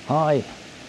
Hi,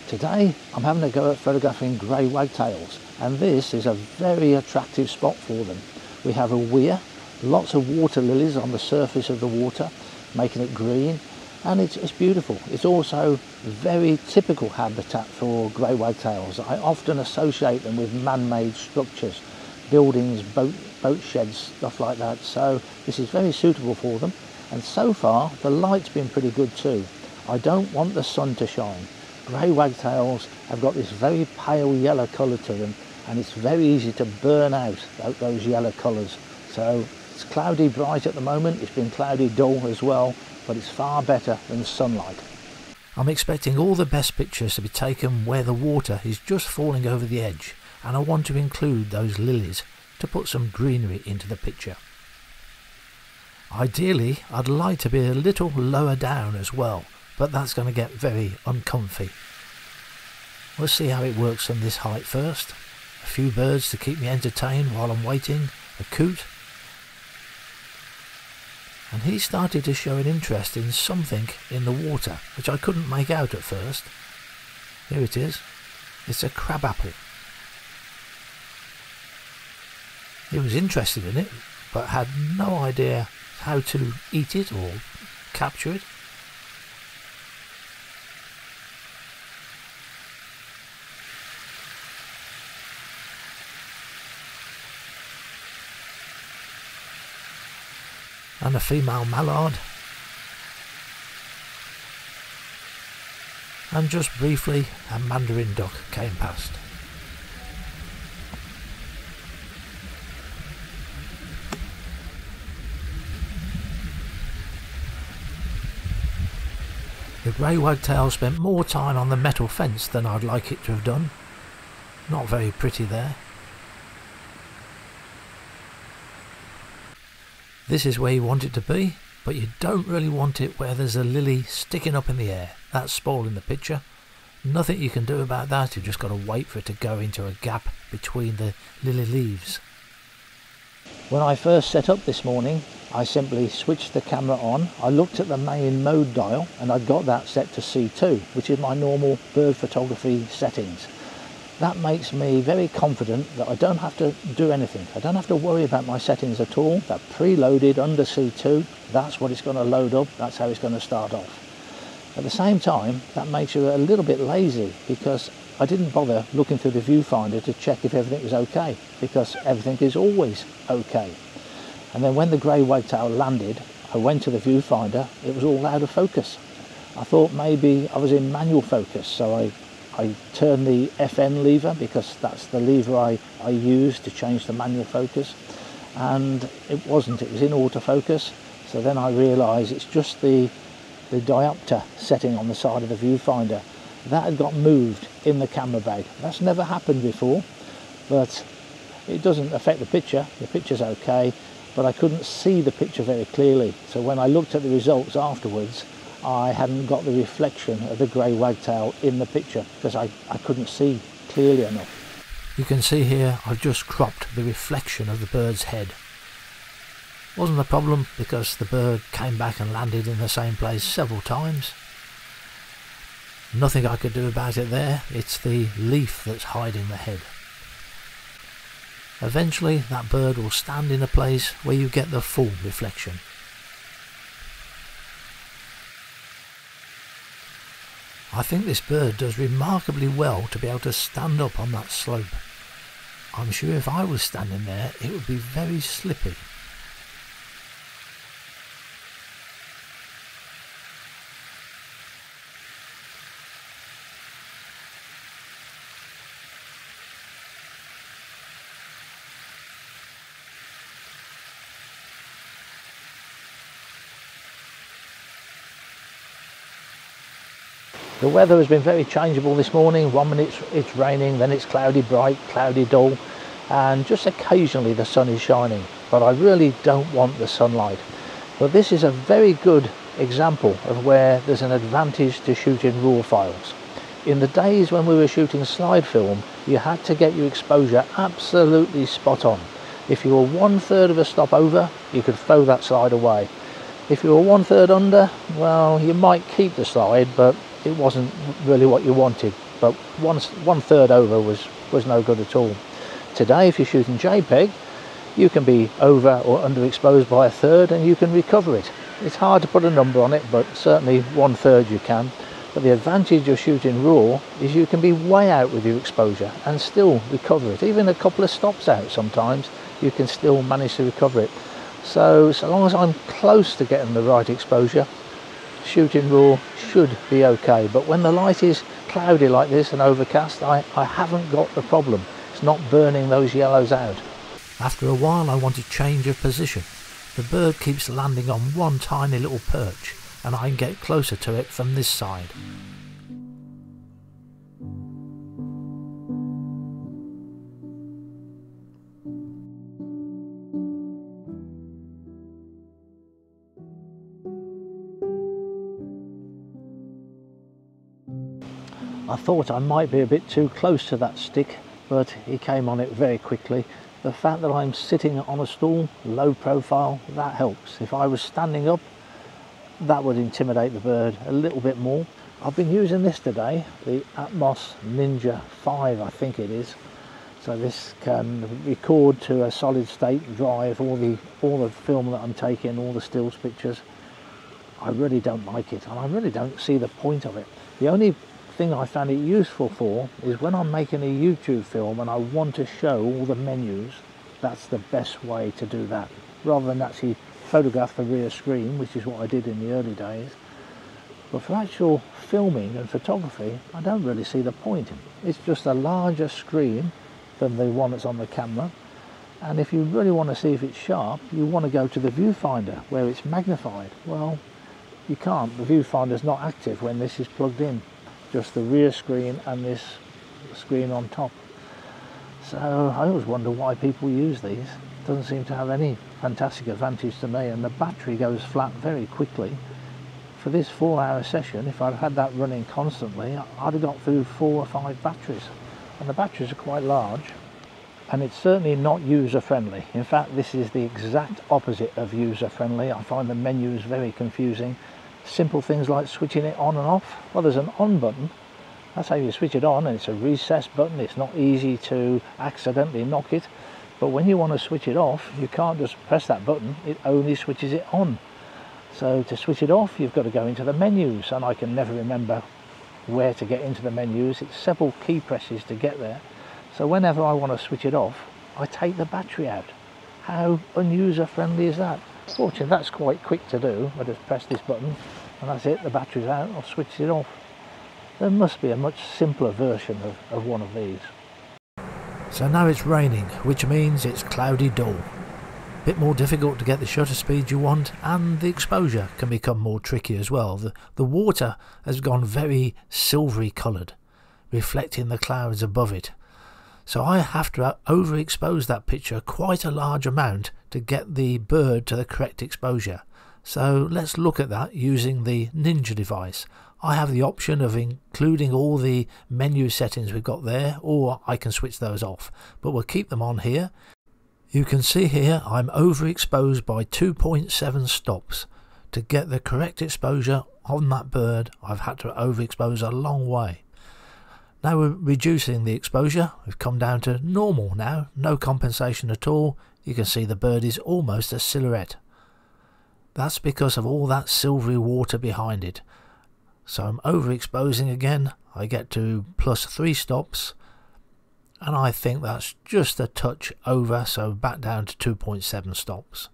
today I'm having a go at photographing grey wagtails, and this is a very attractive spot for them. We have a weir, lots of water lilies on the surface of the water, making it green, and it's beautiful. It's also very typical habitat for grey wagtails. I often associate them with man-made structures, buildings, boat sheds, stuff like that, so this is very suitable for them. And so far the light's been pretty good too. I don't want the sun to shine. Grey wagtails have got this very pale yellow colour to them, and it's very easy to burn out those yellow colours. So it's cloudy bright at the moment, it's been cloudy dull as well, but it's far better than sunlight. I'm expecting all the best pictures to be taken where the water is just falling over the edge, and I want to include those lilies to put some greenery into the picture. Ideally, I'd like to be a little lower down as well, but that's going to get very uncomfy. We'll see how it works from this height first. A few birds to keep me entertained while I'm waiting, a coot. And he started to show an interest in something in the water, which I couldn't make out at first. Here it is. It's a crabapple. He was interested in it, but had no idea how to eat it or capture it. And a female mallard, and just briefly a mandarin duck came past. The grey wagtail spent more time on the metal fence than I'd like it to have done. Not very pretty there. This is where you want it to be, but you don't really want it where there's a lily sticking up in the air. That's spoiling the picture. Nothing you can do about that, you've just got to wait for it to go into a gap between the lily leaves. When I first set up this morning, I simply switched the camera on. I looked at the main mode dial and I got that set to C2, which is my normal bird photography settings. That makes me very confident that I don't have to do anything. I don't have to worry about my settings at all. They're preloaded under C2. That's what it's going to load up. That's how it's going to start off. At the same time, that makes you a little bit lazy, because I didn't bother looking through the viewfinder to check if everything was okay, because everything is always okay. And then when the grey wagtail landed, I went to the viewfinder. It was all out of focus. I thought maybe I was in manual focus, so I turned the FN lever, because that's the lever I use to change the manual focus, and it wasn't, it was in autofocus. So then I realised it's just the diopter setting on the side of the viewfinder that had got moved in the camera bag. That's never happened before, but it doesn't affect the picture's okay, but I couldn't see the picture very clearly. So when I looked at the results afterwards, I hadn't got the reflection of the grey wagtail in the picture, because I couldn't see clearly enough. You can see here I've just cropped the reflection of the bird's head. Wasn't a problem, because the bird came back and landed in the same place several times. Nothing I could do about it there. It's the leaf that's hiding the head. Eventually that bird will stand in a place where you get the full reflection. I think this bird does remarkably well to be able to stand up on that slope. I'm sure if I was standing there it would be very slippy. The weather has been very changeable this morning. 1 minute it's raining, then it's cloudy bright, cloudy dull, and just occasionally the sun is shining. But I really don't want the sunlight. But this is a very good example of where there's an advantage to shooting raw files. In the days when we were shooting slide film, you had to get your exposure absolutely spot on. If you were 1/3 of a stop over, you could throw that slide away. If you were 1/3 under, well, you might keep the slide, but it wasn't really what you wanted, but one third over was no good at all. Today, if you're shooting JPEG, you can be over or underexposed by a third and you can recover it. It's hard to put a number on it, but certainly 1/3 you can. But the advantage of shooting RAW is you can be way out with your exposure and still recover it. Even a couple of stops out sometimes, you can still manage to recover it. So long as I'm close to getting the right exposure, shooting RAW should be okay. But when the light is cloudy like this and overcast, I haven't got the problem. It's not burning those yellows out. After a while I wanted change of position. The bird keeps landing on one tiny little perch, and I can get closer to it from this side. I thought I might be a bit too close to that stick, but he came on it very quickly. The fact that I'm sitting on a stool, low profile, that helps. If I was standing up, that would intimidate the bird a little bit more. I've been using this today, the Atmos Ninja 5 I think it is. So this can record to a solid state drive all the film that I'm taking, all the stills pictures. I really don't like it, and I really don't see the point of it. The only thing I found it useful for is when I'm making a YouTube film and I want to show all the menus. That's the best way to do that, rather than actually photograph the rear screen, which is what I did in the early days. But for actual filming and photography, I don't really see the point. It's just a larger screen than the one that's on the camera, and if you really want to see if it's sharp, you want to go to the viewfinder where it's magnified. Well, you can't. The viewfinder's not active when this is plugged in. Just the rear screen and this screen on top. So I always wonder why people use these. Doesn't seem to have any fantastic advantage to me, and the battery goes flat very quickly. For this 4-hour session, if I'd had that running constantly, I'd have got through 4 or 5 batteries, and the batteries are quite large, and it's certainly not user friendly. In fact, this is the exact opposite of user friendly. I find the menus very confusing. Simple things like switching it on and off. Well, there's an on button. That's how you switch it on, and it's a recess button. It's not easy to accidentally knock it. But when you want to switch it off, you can't just press that button. It only switches it on. So to switch it off, you've got to go into the menus, and I can never remember where to get into the menus. It's several key presses to get there. So whenever I want to switch it off, I take the battery out. How unuser friendly is that? Fortunately, that's quite quick to do. I just press this button and that's it, the battery's out, I'll switch it off. There must be a much simpler version of one of these. So now it's raining, which means it's cloudy dull. Bit more difficult to get the shutter speed you want, and the exposure can become more tricky as well. The water has gone very silvery coloured, reflecting the clouds above it. So I have to overexpose that picture quite a large amount to get the bird to the correct exposure. So let's look at that using the Ninja device. I have the option of including all the menu settings we've got there, or I can switch those off, but we'll keep them on here. You can see here I'm overexposed by 2.7 stops. To get the correct exposure on that bird, I've had to overexpose a long way. Now we're reducing the exposure. We've come down to normal now, no compensation at all. You can see the bird is almost a silhouette. That's because of all that silvery water behind it. So I'm overexposing again. I get to +3 stops, and I think that's just a touch over, so back down to 2.7 stops.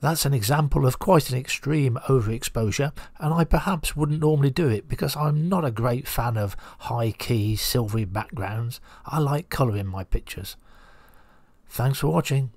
That's an example of quite an extreme overexposure, and I perhaps wouldn't normally do it because I'm not a great fan of high key silvery backgrounds. I like colour in my pictures. Thanks for watching.